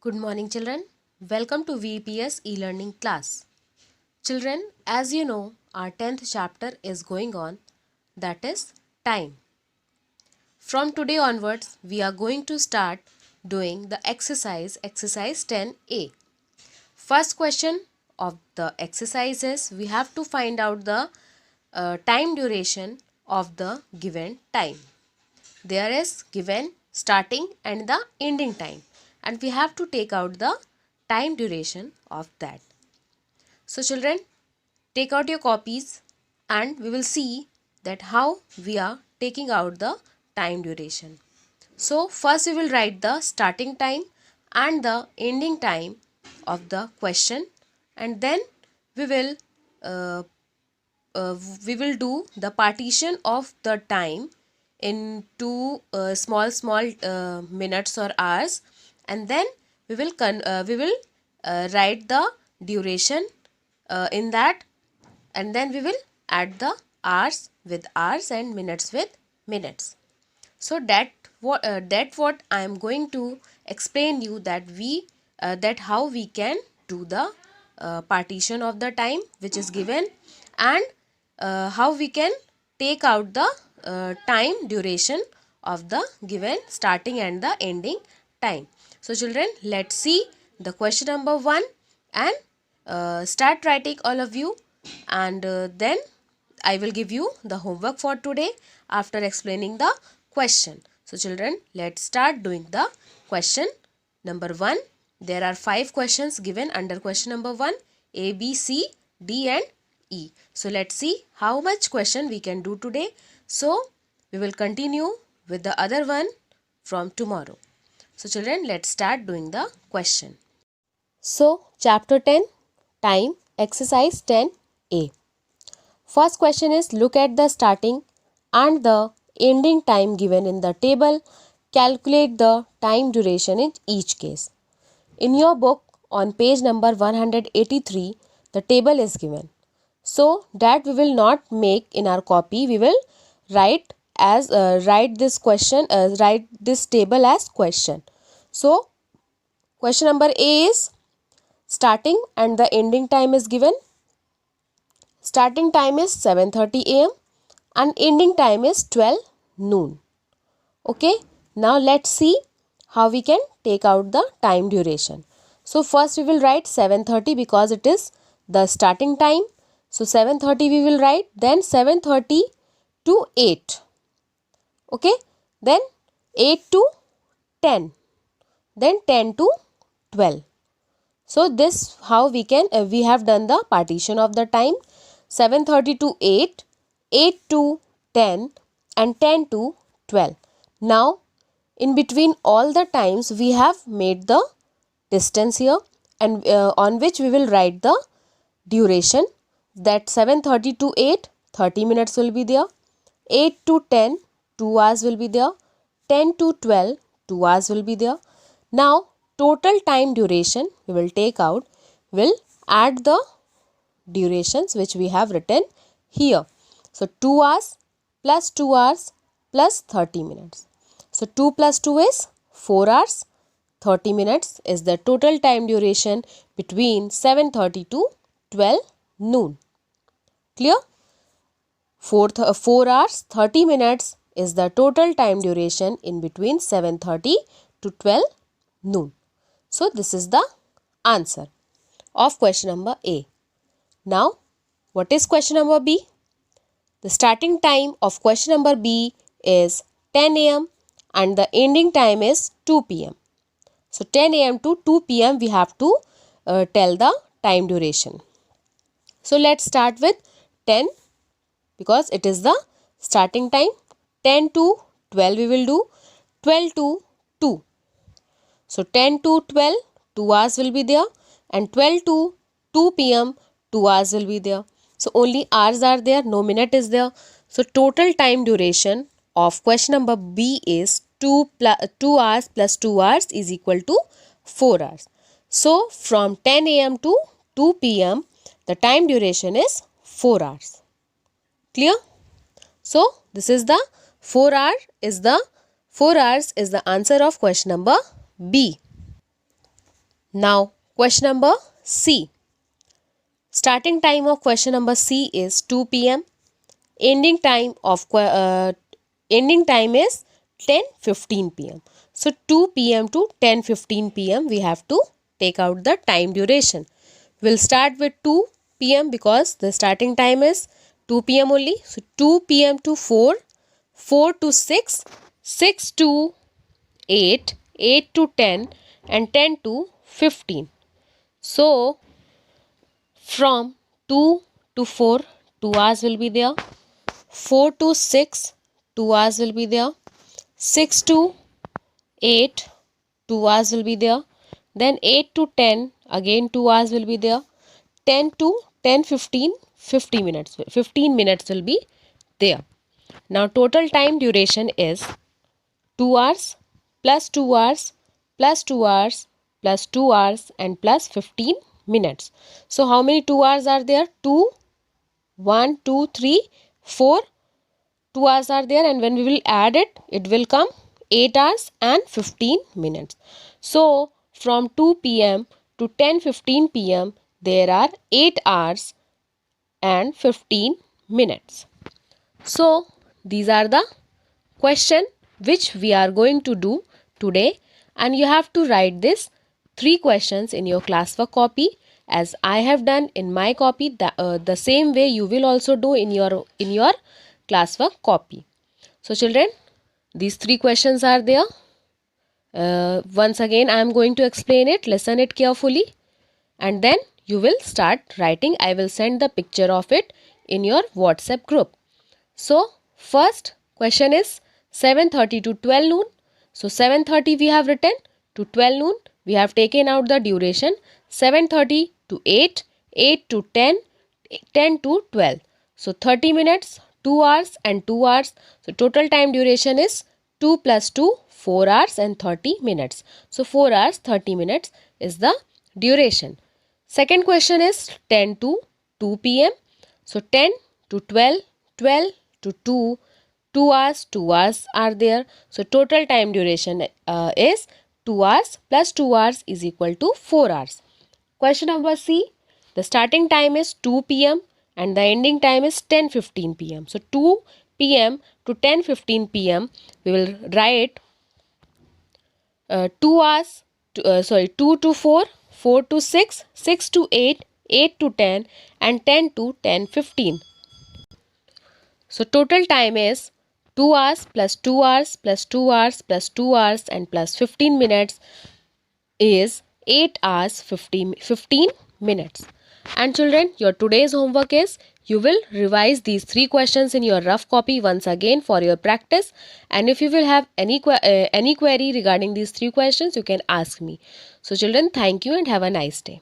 Good morning, children. Welcome to VPS e-learning class. Children, as you know, our 10th chapter is going on, that is time. From today onwards, we are going to start doing the exercise 10A. First question of the exercise is we have to find out the time duration of the given time. There is given starting and the ending time, and we have to take out the time duration of that. So children, take out your copies and we will see that how we are taking out the time duration. So first we will write the starting time and the ending time of the question, and then we will uh, we will do the partition of the time into small minutes or hours, and then we will write the duration in that, and then we will add the hours with hours and minutes with minutes. So that what I am going to explain you that how we can do the partition of the time which is given, and how we can take out the time duration of the given starting and the ending time. So children, let's see the question number 1 and start writing all of you, and then I will give you the homework for today after explaining the question. So children, let's start doing the question number 1. There are 5 questions given under question number 1, A, B, C, D and E. So let's see how much question we can do today. So we will continue with the other one from tomorrow. So children, let's start doing the question. So chapter 10, time, exercise 10A. First question is, look at the starting and the ending time given in the table. Calculate the time duration in each case. In your book on page number 183, the table is given. So that we will not make in our copy. We will write this table as question. So question number A is starting and the ending time is given. Starting time is 7:30 am and ending time is 12 noon. Okay, now let's see how we can take out the time duration. So first we will write 7:30 because it is the starting time. So 7:30 we will write, then 7:30 to 8. Okay, then 8 to 10, then 10 to 12. So this how we can we have done the partition of the time. 7:30 to 8, 8 to 10 and 10 to 12. Now in between all the times we have made the distance here, and on which we will write the duration. That 7:30 to 8, 30 minutes will be there. 8 to 10, 2 hours will be there. 10 to 12, 2 hours will be there. Now total time duration we will take out, will add the durations which we have written here. So 2 hours plus 2 hours plus 30 minutes. So 2 plus 2 is 4 hours. 30 minutes is the total time duration between 7:30 to 12 noon. Clear? 4 hours 30 minutes is the total time duration in between 7:30 to 12 noon. So this is the answer of question number A. Now, what is question number B? The starting time of question number B is 10 am and the ending time is 2 pm. So 10 am to 2 pm we have to tell the time duration. So let's start with 10 because it is the starting time. 10 to 12 we will do. 12 to 2. So 10 to 12, 2 hours will be there, and 12 to 2 pm, 2 hours will be there. So only hours are there, no minute is there. So total time duration of question number B is 2 hours plus 2 hours is equal to 4 hours. So from 10 am to 2 pm, the time duration is 4 hours. Clear? So this is the 4 hours is the answer of question number B. Now question number C. Starting time of question number C is 2 p.m. Ending time is 10:15 p.m. So 2 p.m. to 10:15 p.m. we have to take out the time duration. We'll start with 2 p.m. because the starting time is 2 p.m. only. So 2 p.m. to 4, 4 to 6, 6 to 8, 8 to 10 and 10 to 15. So from 2 to 4, 2 hours will be there. 4 to 6, 2 hours will be there. 6 to 8, 2 hours will be there. Then 8 to 10, again 2 hours will be there. 10 to 10:15, 50 minutes. 15 minutes will be there. Now total time duration is 2 hours plus 2 hours plus 2 hours plus 2 hours and plus 15 minutes. So how many 2 hours are there? 2, 1, 2, 3, 4. 2 hours are there, and when we will add it, it will come 8 hours and 15 minutes. So from 2 p.m. to 10:15 p.m. there are 8 hours and 15 minutes. So these are the question which we are going to do today, and you have to write this 3 questions in your classwork copy as I have done in my copy. The same way you will also do in your classwork copy. So children, these 3 questions are there. Once again I am going to explain it. Listen it carefully and then you will start writing. I will send the picture of it in your WhatsApp group. So first question is 7:30 to 12 noon. So 7:30 we have written, to 12 noon we have taken out the duration. 7:30 to 8, 8 to 10, 10 to 12. So 30 minutes, 2 hours and 2 hours. So total time duration is 2 plus 2, 4 hours and 30 minutes. So 4 hours 30 minutes is the duration. Second question is 10 to 2 p.m. So 10 to 12, 12 to 2, 2 hours, 2 hours are there. So total time duration is 2 hours plus 2 hours is equal to 4 hours. Question number C. The starting time is 2 p.m. and the ending time is 10:15 p.m. So 2 p.m. to 10:15 p.m. we will write 2 hours, 2 to 4, 4 to 6, 6 to 8, 8 to 10 and 10 to 10:15. So total time is 2 hours plus 2 hours plus 2 hours plus 2 hours and plus 15 minutes is 8 hours 15 minutes. And children, your today's homework is you will revise these 3 questions in your rough copy once again for your practice. And if you will have any query regarding these 3 questions, you can ask me. So children, thank you and have a nice day.